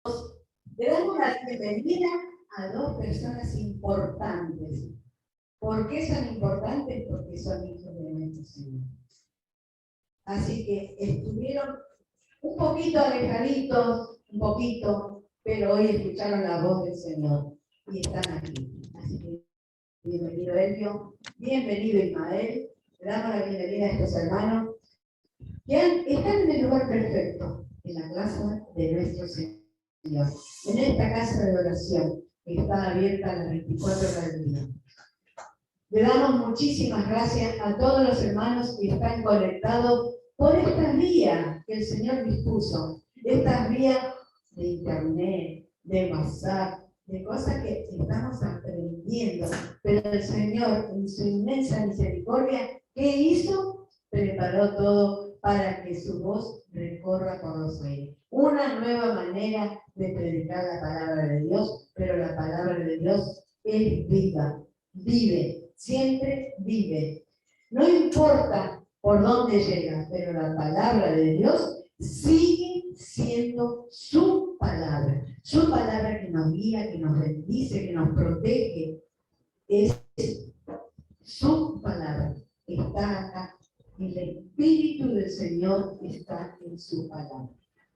Le damos la bienvenida a dos personas importantes. ¿Por qué son importantes? Porque son hijos de nuestro Señor. Así que estuvieron un poquito alejaditos, pero hoy escucharon la voz del Señor y están aquí. Así que bienvenido Elvio, bienvenido Ismael. Le damos la bienvenida a estos hermanos que están en el lugar perfecto, en la casa de nuestro Señor. En esta casa de oración que está abierta a las 24 horas del día. Le damos muchísimas gracias a todos los hermanos que están conectados por estas vías que el Señor dispuso. Estas vías de internet, de WhatsApp, de cosas que estamos aprendiendo. Pero el Señor, en su inmensa misericordia, ¿qué hizo? Preparó todo para que su voz recorra por los aires. Una nueva manera de predicar la palabra de Dios, pero la palabra de Dios es viva, vive, siempre vive. No importa por dónde llega, pero la palabra de Dios sigue siendo su palabra que nos guía, que nos bendice, que nos protege. Es su palabra, está acá. El Espíritu del Señor está en su palabra.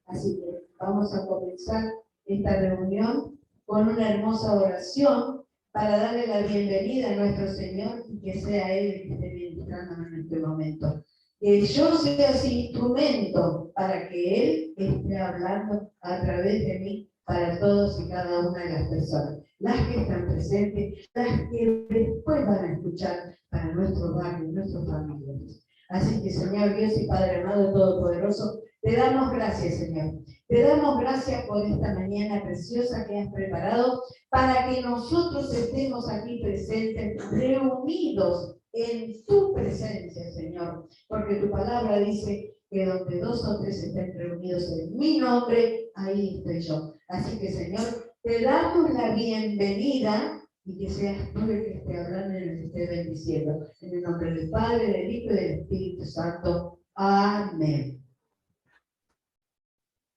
Así que vamos a comenzar esta reunión con una hermosa oración para darle la bienvenida a nuestro Señor y que sea Él el que esté ministrando en este momento. Que yo sea ese instrumento para que Él esté hablando a través de mí para todos y cada una de las personas. Las que están presentes, las que después van a escuchar para nuestro barrio, nuestros familiares. Así que, Señor Dios y Padre amado Todopoderoso, te damos gracias, Señor. Te damos gracias por esta mañana preciosa que has preparado para que nosotros estemos aquí presentes, reunidos en tu presencia, Señor. Porque tu palabra dice que donde dos o tres estén reunidos en mi nombre, ahí estoy yo. Así que, Señor, te damos la bienvenida y que seas tú el que esté hablando y el que esté bendiciendo. En el nombre del Padre, del Hijo y del Espíritu Santo. Amén.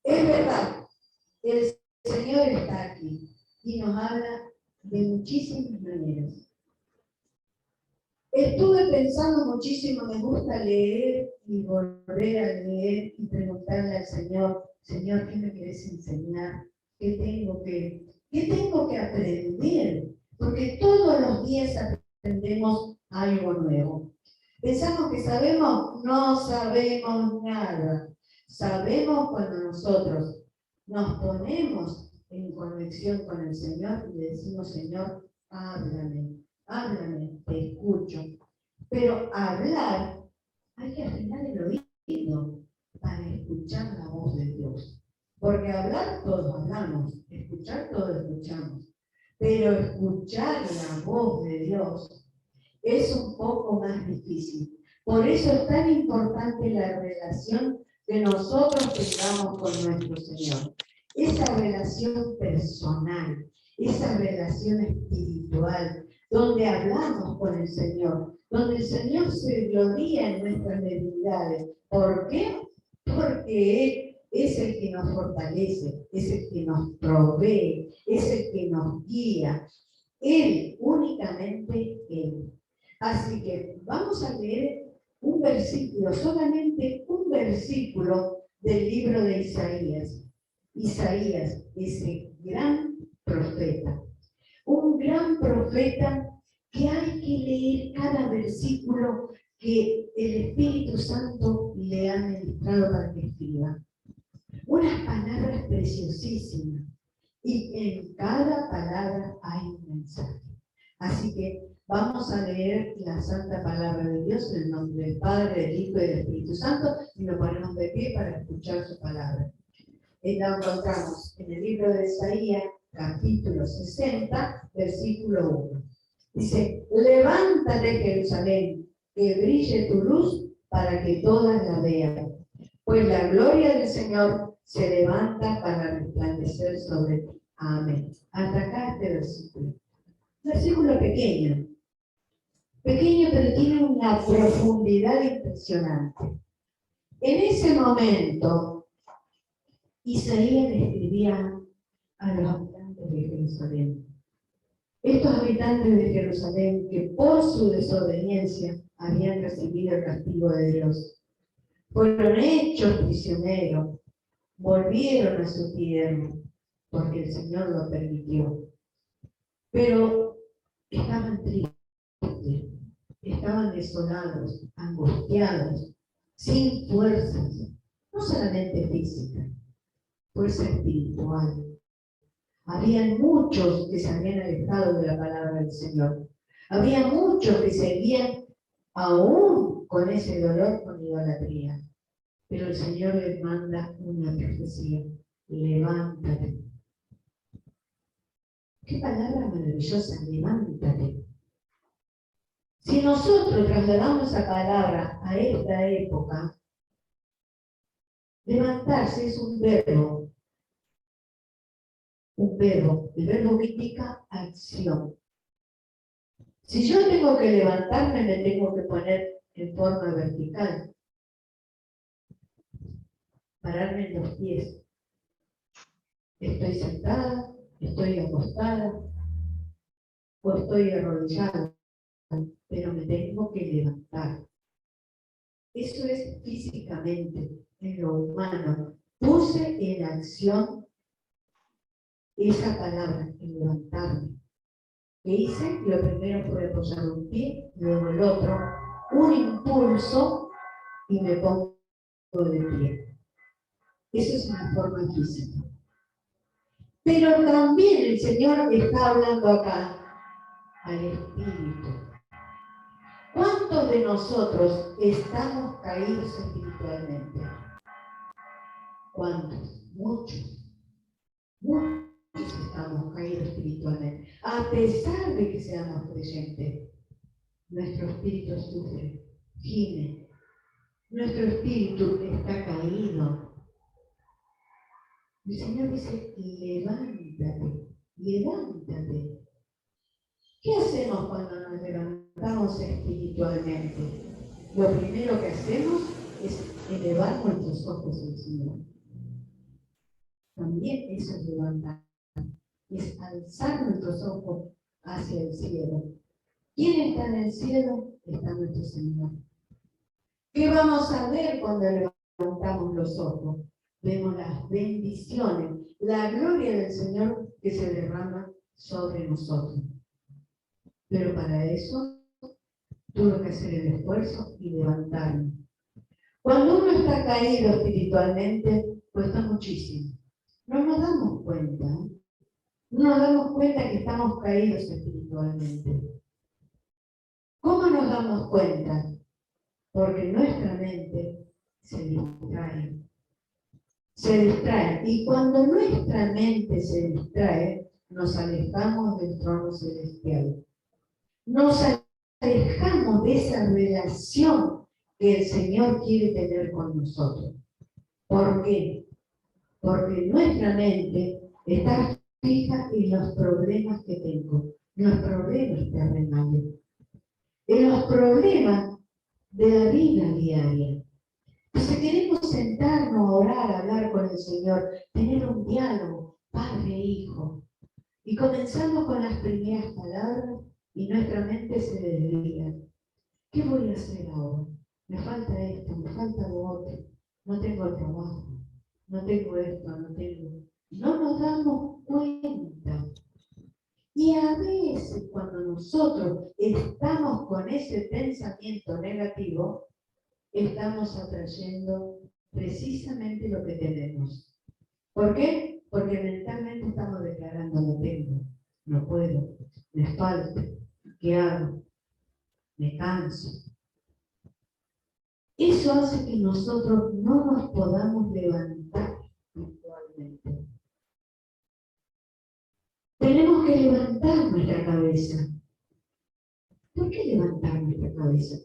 Es verdad, el Señor está aquí y nos habla de muchísimas maneras. Estuve pensando muchísimo, me gusta leer y volver a leer y preguntarle al Señor, Señor, ¿qué me querés enseñar? ¿Qué tengo que aprender? Porque todos los días aprendemos algo nuevo. Pensamos que sabemos, no sabemos nada. Sabemos cuando nosotros nos ponemos en conexión con el Señor y le decimos, Señor, háblame, te escucho. Pero hablar, hay que afinar el oído para escuchar la voz de Dios. Porque hablar todos hablamos, escuchar todos escuchamos. Pero escuchar la voz de Dios es un poco más difícil. Por eso es tan importante la relación que nosotros tengamos con nuestro Señor. Esa relación personal, esa relación espiritual, donde hablamos con el Señor, donde el Señor se gloria en nuestras debilidades. ¿Por qué? Porque Él es el que nos fortalece, es el que nos provee, es el que nos guía. Él, únicamente Él. Así que vamos a leer un versículo, solamente un versículo del libro de Isaías. Isaías, ese gran profeta. Un gran profeta que hay que leer cada versículo que el Espíritu Santo le ha ministrado para que escriba. Unas palabras preciosísimas. Y en cada palabra hay un mensaje. Así que vamos a leer la santa palabra de Dios en el nombre del Padre, del Hijo y del Espíritu Santo y nos ponemos de pie para escuchar su palabra. La encontramos en el libro de Isaías, capítulo 60, versículo 1. Dice, levántate Jerusalén, que brille tu luz para que todas la vean. Pues la gloria del Señor se levanta para resplandecer sobre ti. Amén. Hasta acá este versículo. Versículo pequeño, pero tiene una profundidad impresionante. En ese momento, Isaías le escribía a los habitantes de Jerusalén. Estos habitantes de Jerusalén, que por su desobediencia habían recibido el castigo de Dios, fueron hechos prisioneros, volvieron a su tierra, porque el Señor lo permitió. Pero estaban tristes, estaban desolados, angustiados, sin fuerzas, no solamente físicas, fuerza espiritual. Había muchos que se habían alejado de la palabra del Señor. Había muchos que seguían aún con ese dolor, con idolatría. Pero el Señor les manda una profecía: levántate. Qué palabra maravillosa, levántate. Si nosotros trasladamos esa palabra a esta época, levantarse es un verbo. Un verbo. El verbo indica acción. Si yo tengo que levantarme, me tengo que poner en forma vertical. Pararme en los pies. Estoy sentada, estoy acostada, o estoy arrodillada, pero me tengo que levantar. Eso es físicamente, en lo humano. Puse en acción esa palabra, en levantarme. ¿Qué hice? Lo primero fue apoyar un pie, luego el otro, un impulso y me pongo de pie. Eso es una forma física. Pero también el Señor está hablando acá al Espíritu. ¿Cuántos de nosotros estamos caídos espiritualmente? ¿Cuántos? Muchos. Muchos estamos caídos espiritualmente. A pesar de que seamos creyentes, nuestro espíritu sufre, gime. Nuestro espíritu está caído. El Señor dice: levántate, levántate. ¿Qué hacemos cuando nos levantamos espiritualmente? Lo primero que hacemos es elevar nuestros ojos al Señor. También eso es levantar, es alzar nuestros ojos hacia el cielo. ¿Quién está en el cielo? Está nuestro Señor. ¿Qué vamos a ver cuando levantamos los ojos? Vemos las bendiciones, la gloria del Señor que se derrama sobre nosotros. Pero para eso tuve que hacer el esfuerzo y levantarme. Cuando uno está caído espiritualmente, cuesta muchísimo. No nos damos cuenta. No nos damos cuenta que estamos caídos espiritualmente. ¿Cómo nos damos cuenta? Porque nuestra mente se distrae. Se distrae. Y cuando nuestra mente se distrae, nos alejamos del trono celestial. Nos alejamos de esa relación que el Señor quiere tener con nosotros. ¿Por qué? Porque nuestra mente está fija en los problemas que tengo, en los problemas terrenales, en los problemas de la vida diaria. Entonces queremos sentarnos, orar, hablar con el Señor, tener un diálogo, padre e hijo. Y comenzamos con las primeras palabras y nuestra mente se desvía. ¿Qué voy a hacer ahora? Me falta esto, me falta lo otro. No tengo trabajo, no tengo esto, no tengo. No nos damos cuenta. Y a veces cuando nosotros estamos con ese pensamiento negativo, estamos atrayendo precisamente lo que tenemos. ¿Por qué? Porque mentalmente estamos declarando: no tengo, no puedo, me falta, ¿qué hago? Me canso. Eso hace que nosotros no nos podamos levantar espiritualmente. Tenemos que levantar nuestra cabeza. ¿Por qué levantar nuestra cabeza?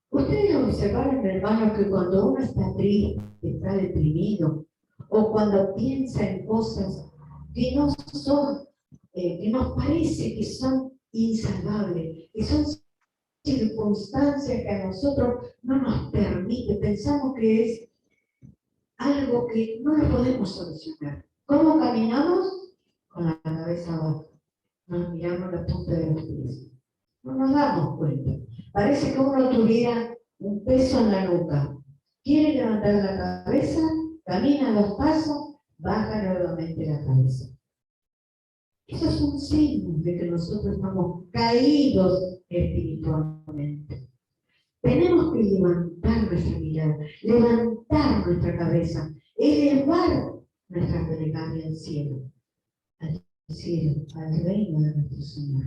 Ustedes observaron, hermanos, que cuando uno está triste, está deprimido, o cuando piensa en cosas que no son, que nos parece que son insalvables, que son circunstancias que a nosotros no nos permite, pensamos que es algo que no lo podemos solucionar. ¿Cómo caminamos? cabeza baja, nos miramos la punta de los pies. No nos damos cuenta. Parece que uno tuviera un peso en la nuca. Quiere levantar la cabeza, camina 2 pasos, baja nuevamente la cabeza. Eso es un signo de que nosotros estamos caídos espiritualmente. Tenemos que levantar nuestra mirada, levantar nuestra cabeza, elevar nuestra plegaria al cielo, al reino de nuestro Señor.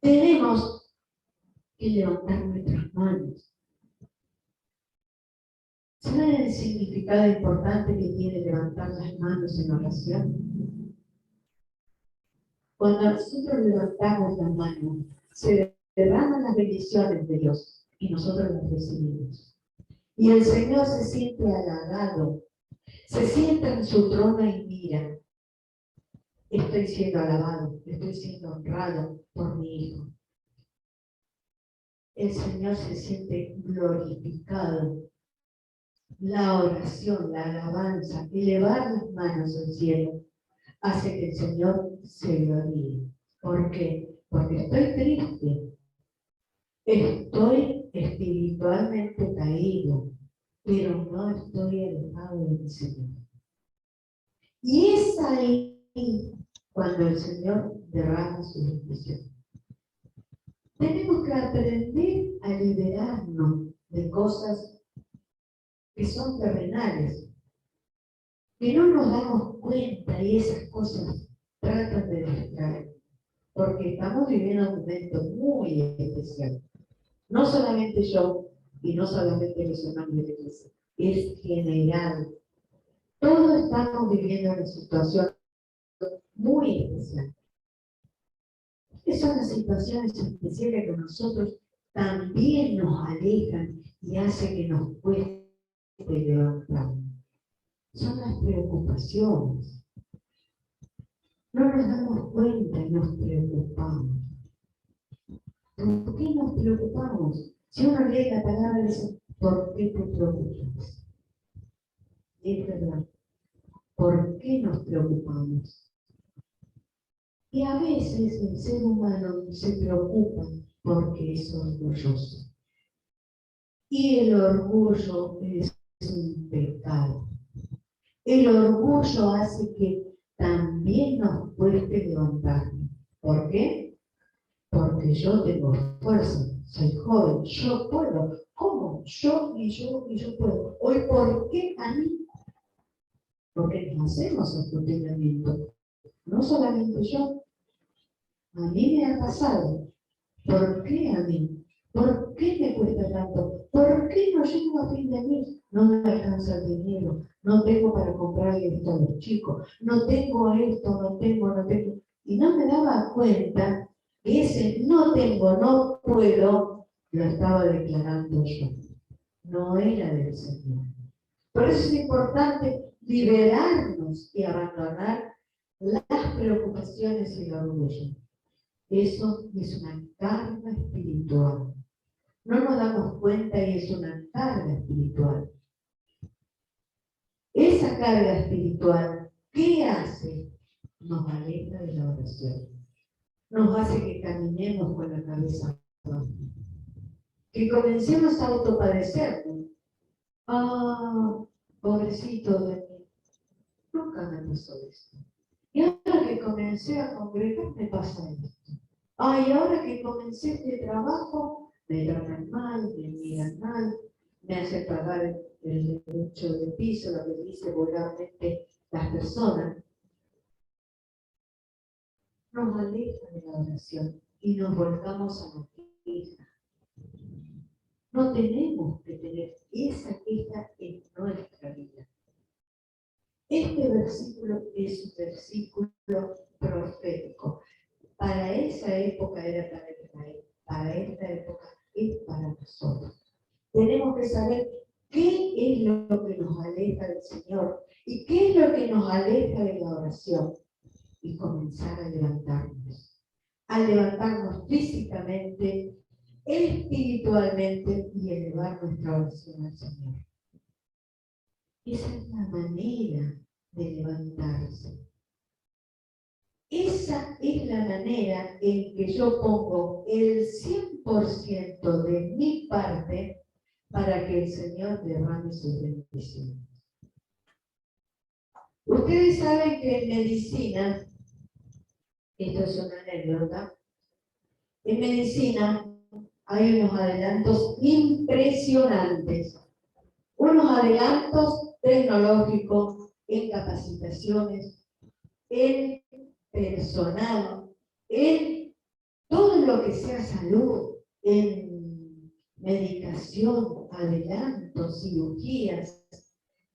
Tenemos que levantar nuestras manos. ¿Saben el significado importante que tiene levantar las manos en oración? Cuando nosotros levantamos las manos, se derraman las bendiciones de Dios y nosotros las recibimos. Y el Señor se siente halagado, se sienta en su trono y mira, estoy siendo alabado, estoy siendo honrado por mi Hijo. El Señor se siente glorificado. La oración, la alabanza, elevar las manos al cielo, hace que el Señor se gloríe. ¿Por qué? Porque estoy triste, estoy espiritualmente caído, pero no estoy alejado del Señor. Y es ahí cuando el Señor derrama su bendición. Tenemos que aprender a liberarnos de cosas que son terrenales, que no nos damos cuenta y esas cosas tratan de distraer, porque estamos viviendo un momento muy especial. No solamente yo y no solamente los hermanos de la iglesia, es general. Todos estamos viviendo una situación muy especial. Son las situaciones especiales que a nosotros también nos alejan y hace que nos cueste levantarnos. Son las preocupaciones. No nos damos cuenta y nos preocupamos. ¿Por qué nos preocupamos? Si uno lee la palabra, dice, ¿por qué te preocupas? Es verdad. ¿Por qué nos preocupamos? Y a veces el ser humano se preocupa porque es orgulloso. Y el orgullo es un pecado. El orgullo hace que también nos cueste levantarnos. ¿Por qué? Porque yo tengo fuerza, soy joven, yo puedo. ¿Cómo? Yo puedo. Hoy, ¿por qué a mí? Porque nos hacemos cuestionamiento. No solamente yo. A mí me ha pasado. ¿Por qué a mí? ¿Por qué me cuesta tanto? ¿Por qué no llego a fin de mes? No me alcanza el dinero, no tengo para comprarle esto a los chicos, no tengo esto, no tengo. Y no me daba cuenta que ese no tengo, no puedo, lo estaba declarando yo. No era del Señor. Por eso es importante liberarnos y abandonar las preocupaciones y el orgullo. Eso es una carga espiritual. No nos damos cuenta y es una carga espiritual. Esa carga espiritual, ¿qué hace? Nos aleja de la oración. Nos hace que caminemos con la cabeza baja. Que comencemos a autopadecernos. Pobrecito de mí. Nunca me pasó esto. Y ahora que comencé a congregar, me pasa esto. Y ahora que comencé este trabajo, me tratan mal, me miran mal, me hacen pagar el derecho de piso, lo que dice vulgarmente las personas. Nos aleja de la oración y nos volcamos a la queja. No tenemos que tener esa queja en nuestra vida. Este versículo es un versículo profético. Para esa época era para Israel, para esta época es para nosotros. Tenemos que saber qué es lo que nos aleja del Señor y qué es lo que nos aleja de la oración y comenzar a levantarnos físicamente, espiritualmente y elevar nuestra oración al Señor. Esa es la manera de levantarse. Esa es la manera en que yo pongo el 100% de mi parte para que el Señor derrame sus bendiciones. Ustedes saben que en medicina, esto es una anécdota, en medicina hay unos adelantos impresionantes, unos adelantos tecnológicos en capacitaciones, en personal, en todo lo que sea salud, en medicación, adelantos, cirugías,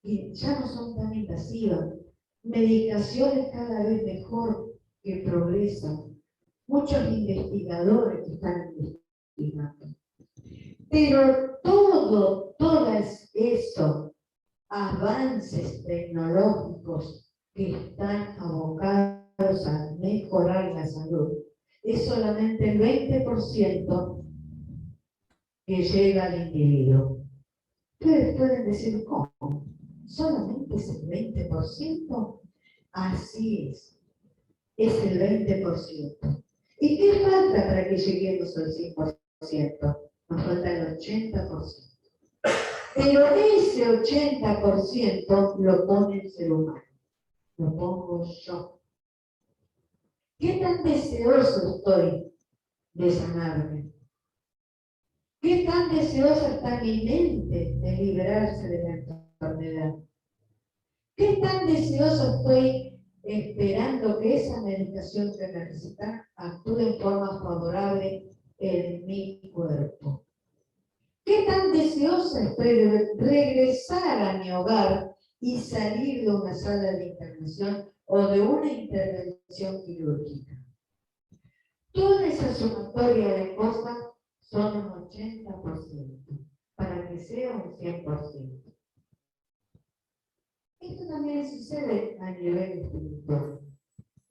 que ya no son tan invasivas, medicaciones cada vez mejor que progresan, muchos investigadores que están investigando. Pero todos esos avances tecnológicos que están abocados a mejorar la salud, es solamente el 20% que llega al individuo. Ustedes pueden decir, ¿cómo? ¿Solamente es el 20%? Así es el 20%. ¿Y qué falta para que lleguemos al 100%? Nos falta el 80%. Pero ese 80% lo pone el ser humano, lo pongo yo. ¿Qué tan deseoso estoy de sanarme? ¿Qué tan deseosa está mi mente de liberarse de la enfermedad? ¿Qué tan deseoso estoy esperando que esa medicación que necesita actúe en forma favorable en mi cuerpo? ¿Qué tan deseosa estoy de regresar a mi hogar y salir de una sala de internación o de una intervención quirúrgica? Toda esa sumatoria de cosas son un 80%, para que sea un 100%. Esto también sucede a nivel espiritual.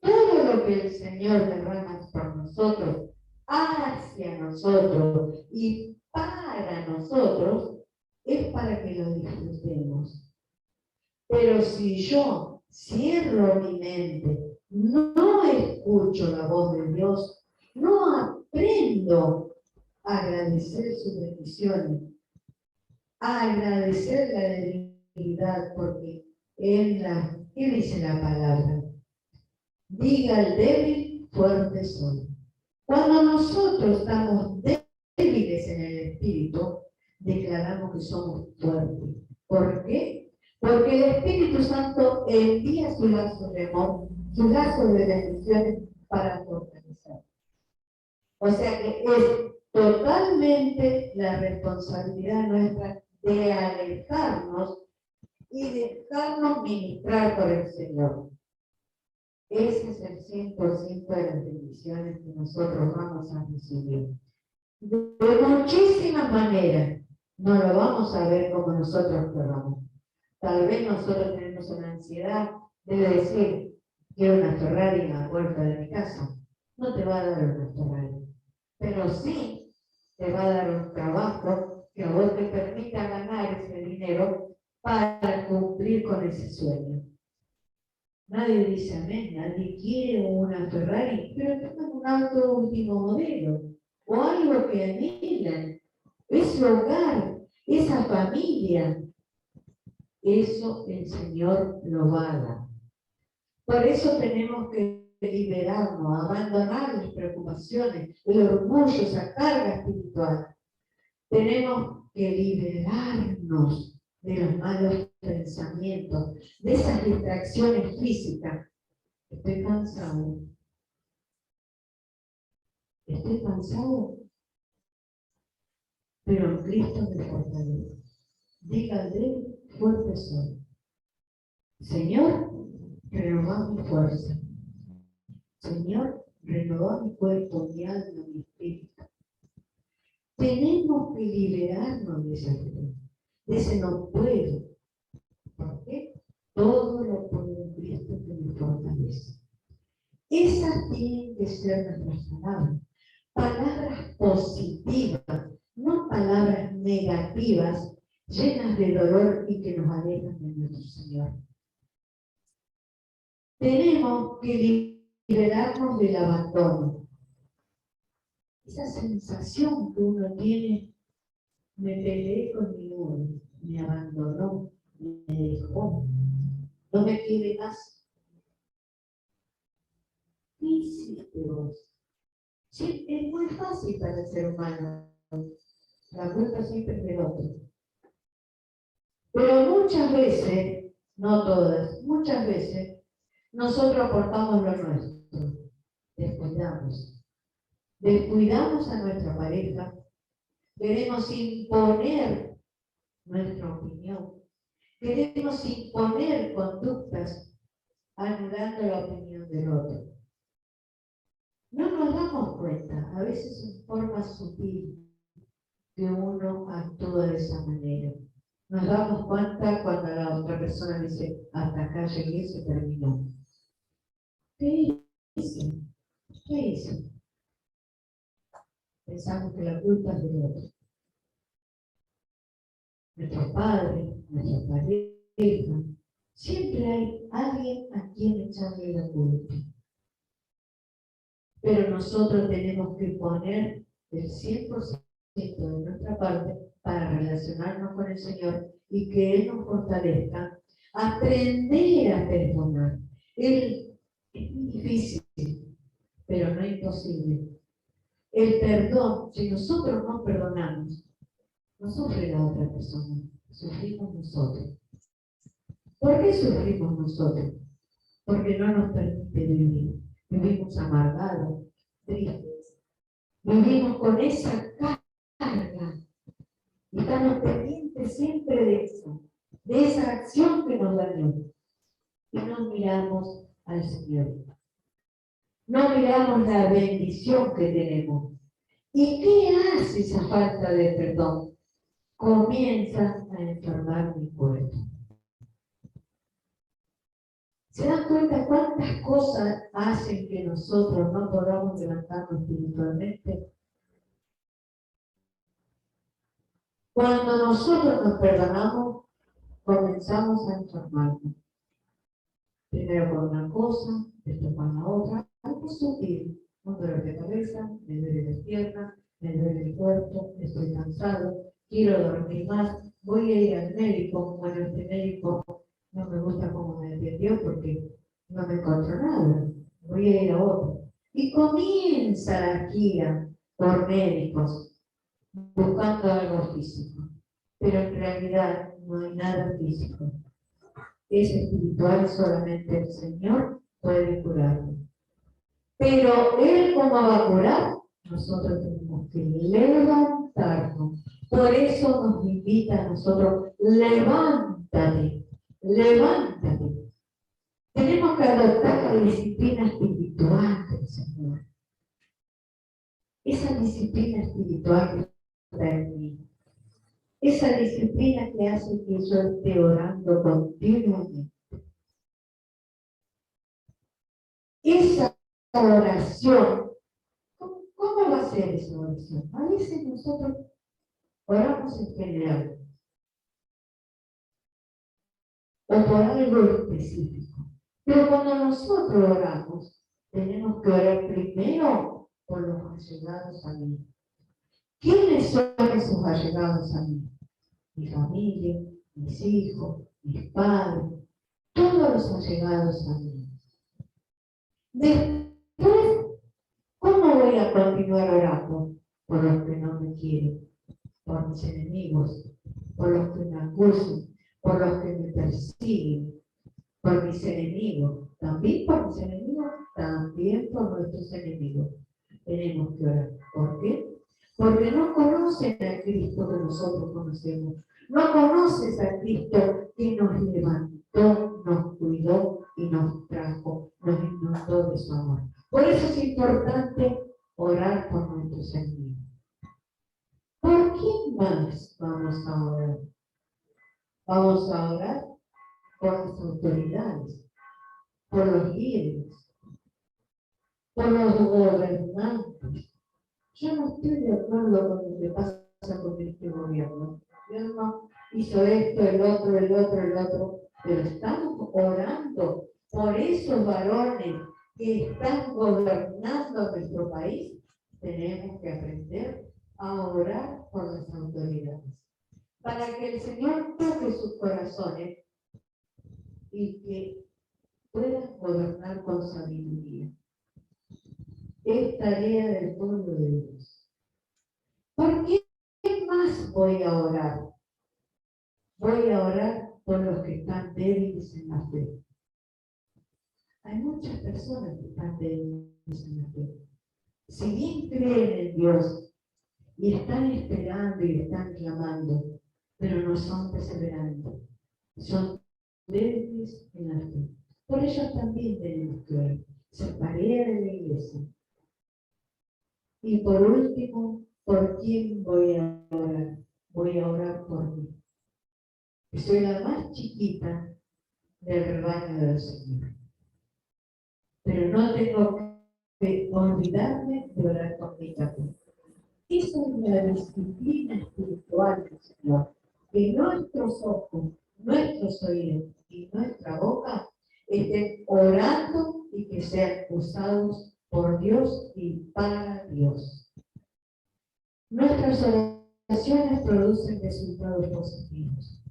Todo lo que el Señor derrama por nosotros, hacia nosotros y para nosotros, es para que lo disfrutemos. Pero si yo cierro mi mente, no escucho la voz de Dios, no aprendo a agradecer sus bendiciones, a agradecer la debilidad, porque ¿qué dice la palabra? Diga el débil, fuerte soy. Cuando nosotros estamos débiles en el espíritu, declaramos que somos fuertes. ¿Por qué? Porque el Espíritu Santo envía su lazo de amor, su lazo de bendiciones para fortalecer. O sea que es totalmente la responsabilidad nuestra de alejarnos y dejarnos ministrar por el Señor. Ese es el 100% de las bendiciones que nosotros vamos a recibir. De muchísimas maneras, no lo vamos a ver como nosotros queramos. Tal vez nosotros tenemos una ansiedad de decir, quiero una Ferrari en la puerta de mi casa. No te va a dar una Ferrari, pero sí te va a dar un trabajo que a vos te permita ganar ese dinero para cumplir con ese sueño. Nadie dice amén, nadie quiere una Ferrari, pero tengan un auto último modelo, o algo que anhelan, ese hogar, esa familia, eso el Señor lo va a dar. Por eso tenemos que liberarnos, abandonar las preocupaciones, el orgullo, esa carga espiritual. Tenemos que liberarnos de los malos pensamientos, de esas distracciones físicas. Estoy cansado. Estoy cansado, pero en Cristo me fortalece. Dígale, fuerte soy. Señor, renová mi fuerza. Señor, renová mi cuerpo, mi alma, mi espíritu. Tenemos que liberarnos de esa fe, de ese no puedo. ¿Por qué? Todo lo puedo en Cristo que me fortalece. Esas tienen que ser nuestras palabras. Palabras positivas, no palabras negativas, llenas de dolor y que nos alejan de nuestro Señor. Tenemos que liberarnos del abandono. Esa sensación que uno tiene, me peleé con mi novio, me abandonó, me dejó, no me quiere más. ¿Qué hiciste vos? Sí, es muy fácil para el ser humano. La culpa siempre es del otro. Pero muchas veces, no todas, muchas veces, nosotros aportamos lo nuestro. Descuidamos. Descuidamos a nuestra pareja. Queremos imponer nuestra opinión. Queremos imponer conductas anulando la opinión del otro. No nos damos cuenta, a veces en forma sutil, que uno actúa de esa manera. Nos damos cuenta cuando la otra persona dice, hasta acá llegué, se terminó. ¿Qué hice? ¿Qué hice? Pensamos que la culpa es del otro. Nuestro padre, nuestra pareja, siempre hay alguien a quien echarle la culpa. Pero nosotros tenemos que poner el 100% de nuestra parte para relacionarnos con el Señor y que Él nos fortalezca. Aprender a perdonar. Es muy difícil, pero no imposible. El perdón, si nosotros no perdonamos, no sufre la otra persona, sufrimos nosotros. ¿Por qué sufrimos nosotros? Porque no nos permite vivir. Vivimos amargados, tristes. Vivimos con esa carga. Y estamos pendientes siempre de eso, de esa acción que nos dañó. Y no miramos al Señor. No miramos la bendición que tenemos. ¿Y qué hace esa falta de perdón? Comienza a enfermar mi cuerpo. ¿Se dan cuenta cuántas cosas hacen que nosotros no podamos levantarnos espiritualmente? Cuando nosotros nos perdonamos, comenzamos a enfermarnos. Primero por una cosa, después por la otra, algo sutil. Un dolor de cabeza, me duele las piernas, me duele el cuerpo, estoy cansado, quiero dormir más, voy a ir al médico. Bueno, este médico no me gusta cómo me atendió porque no me encontró nada, voy a ir a otro. Y comienza la gira por médicos buscando algo físico, pero en realidad no hay nada físico. Es espiritual, solamente el Señor puede curarlo. Pero Él, ¿cómo va a curar? Nosotros tenemos que levantarnos. Por eso nos invita a nosotros, levántate, levántate. Tenemos que adoptar la disciplina espiritual del Señor. Esa disciplina espiritual que está en mí. Esa disciplina que hace que yo esté orando continuamente. Esa oración, ¿cómo va a ser esa oración? A veces nosotros oramos en general o por algo específico. Pero cuando nosotros oramos, tenemos que orar primero por los allegados a mí. ¿Quiénes son esos allegados a mí? Mi familia, mis hijos, mis padres, todos los allegados a mí. Después, ¿cómo voy a continuar orando? Por los que no me quieren, por mis enemigos, por los que me acusan, por los que me persiguen, por mis enemigos, también por mis enemigos, también por nuestros enemigos. Tenemos que orar. ¿Por qué? Porque no conocen a Cristo que nosotros conocemos. No conoces a Cristo que nos levantó, nos cuidó y nos trajo, nos inundó de su amor. Por eso es importante orar por nuestros enemigos. ¿Por quién más vamos a orar? Vamos a orar por las autoridades, por los líderes, por los gobernantes. Yo no estoy de acuerdo con lo que pasa con este gobierno. El gobierno hizo esto, el otro, pero estamos orando por esos varones que están gobernando nuestro país, tenemos que aprender a orar por las autoridades, para que el Señor toque sus corazones y que puedan gobernar con sabiduría. Es tarea del pueblo de Dios. ¿Por qué más voy a orar? Voy a orar por los que están débiles en la fe. Hay muchas personas que están débiles en la fe. Si bien creen en Dios y están esperando y están clamando, pero no son perseverantes, son débiles en la fe. Por ellos también tenemos que orar. Se tarea de la iglesia. Y por último, ¿por quién voy a orar? Voy a orar por mí. Soy la más chiquita del rebaño del Señor. Pero no tengo que olvidarme de orar por mi también. Esa es la disciplina espiritual del Señor. Que nuestros ojos, nuestros oídos y nuestra boca estén orando y que sean usados por Dios y para Dios. Nuestras oraciones producen resultados positivos.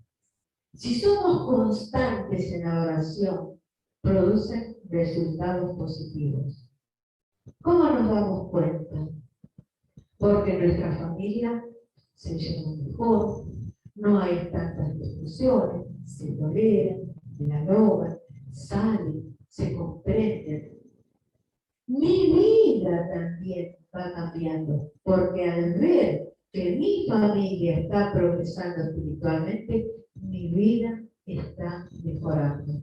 Si somos constantes en la oración, producen resultados positivos. ¿Cómo nos damos cuenta? Porque nuestra familia se lleva mejor, no hay tantas discusiones, se toleran, dialogan, salen, se comprenden. Mi vida también va cambiando, porque al ver que mi familia está progresando espiritualmente, mi vida está mejorando.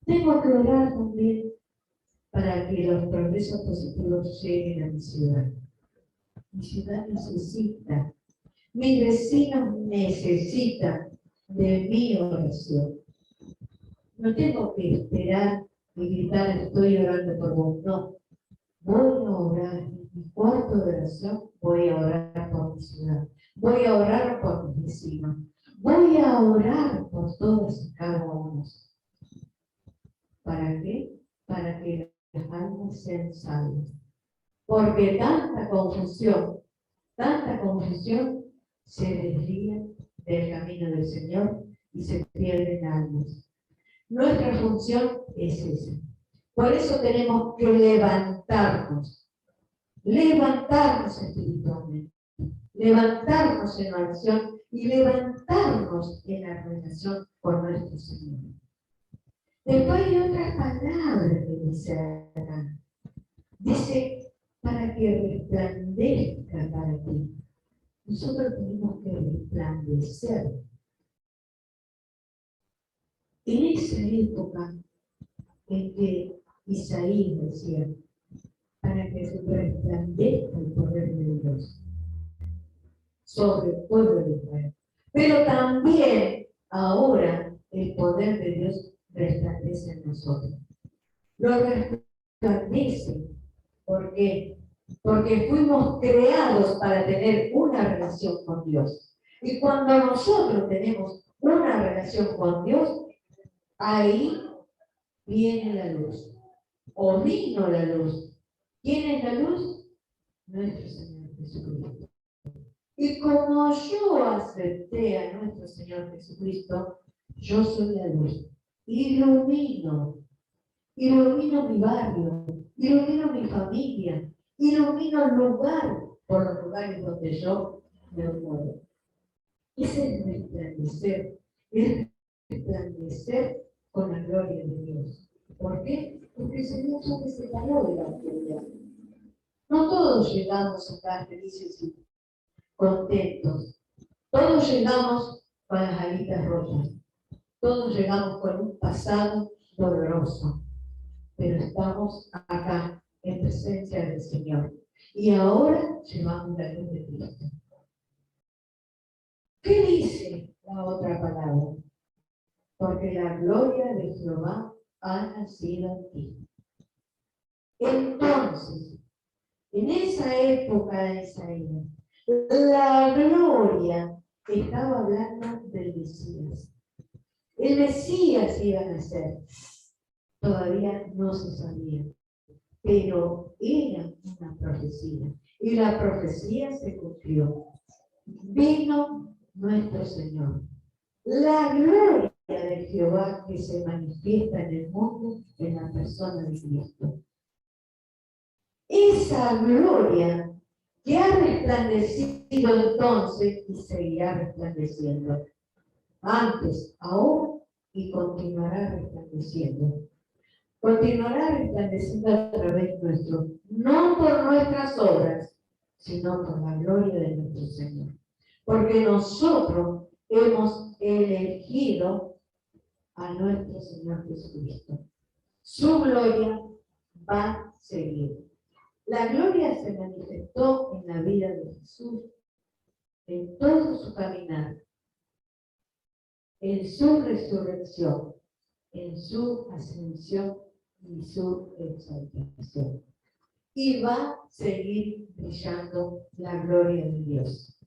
Tengo que orar también para que los progresos positivos lleguen a mi ciudad. Mi ciudad necesita, mis vecinos necesitan de mi oración. No tengo que esperar y gritar, estoy orando por vos. No, voy a orar en mi cuarto de oración, voy a orar por mi ciudad, voy a orar por mis vecinos, voy a orar por todos y cada uno. ¿Para qué? Para que las almas sean salvas. Porque tanta confusión se desvía del camino del Señor y se pierden almas. Nuestra función es esa. Por eso tenemos que levantarnos espiritualmente, levantarnos en oración y levantarnos en la relación con nuestro Señor. Después hay otra palabra que dice acá. Dice, para que resplandezca para ti. Nosotros tenemos que resplandecer. En esa época en que Isaías decía, para que resplandezca el poder de Dios sobre el pueblo de Israel. Pero también ahora el poder de Dios resplandece en nosotros. Lo resplandece. ¿Por qué? Porque fuimos creados para tener una relación con Dios. Y cuando nosotros tenemos una relación con Dios, ahí viene la luz. O vino la luz. ¿Quién es la luz? Nuestro Señor Jesucristo. Y como yo acepté a nuestro Señor Jesucristo, yo soy la luz. Ilumino mi barrio, ilumino mi familia, ilumino el lugar por los lugares donde yo me muevo. Ese es resplandecer con la gloria de Dios. ¿Por qué? Porque el Señor ya me separó de la oscuridad. No todos llegamos acá felices y contentos. Todos llegamos con las alitas rotas. Todos llegamos con un pasado doloroso. Pero estamos acá en presencia del Señor. Y ahora llevamos la luz de Cristo. ¿Qué dice la otra palabra? Porque la gloria de Jehová ha nacido en ti. Entonces, en esa época de Isaías, la gloria estaba hablando del Mesías. El Mesías iba a nacer. todavía no se sabía, pero era una profecía, y la profecía se cumplió. Vino nuestro Señor. La gloria de Jehová que se manifiesta en el mundo en la persona de Cristo. Esa gloria que ha resplandecido entonces y seguirá resplandeciendo. Antes, ahora y continuará resplandeciendo. Continuará resplandeciendo a través nuestro, no por nuestras obras, sino por la gloria de nuestro Señor. Porque nosotros hemos elegido a nuestro Señor Jesucristo. Su gloria va a seguir. La gloria se manifestó en la vida de Jesús, en todo su caminar, en su resurrección, en su ascensión y su exaltación. Y va a seguir brillando la gloria de Dios.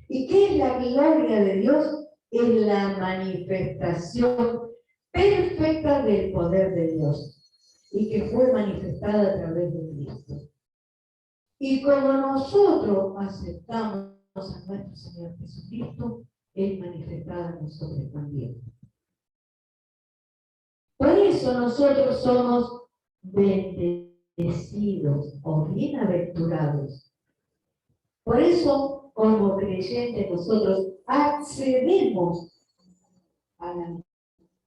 ¿Y qué es la gloria de Dios? Es la manifestación perfecta del poder de Dios y que fue manifestada a través de Cristo. Y como nosotros aceptamos a nuestro Señor Jesucristo, es manifestada en nosotros también. Por eso nosotros somos bendecidos o bienaventurados. Por eso, como creyentes, nosotros accedemos a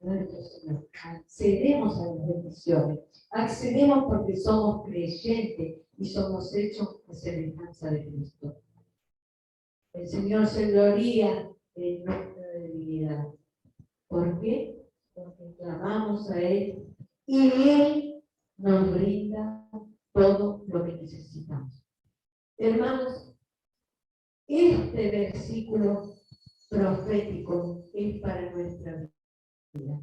nuestro Señor, accedemos a las bendiciones, accedemos porque somos creyentes y somos hechos a semejanza de Cristo. El Señor se gloría en nuestra debilidad. ¿Por qué? Porque clamamos a Él y Él nos brinda todo lo que necesitamos. Hermanos, este versículo profético es para nuestra vida.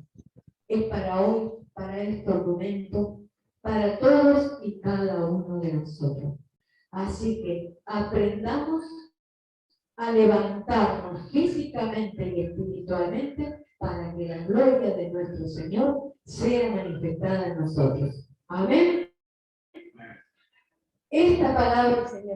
Es para hoy, para estos momentos, para todos y cada uno de nosotros. Así que aprendamos a levantarnos físicamente y espiritualmente para que la gloria de nuestro Señor sea manifestada en nosotros. Amén. Esta palabra, Señor.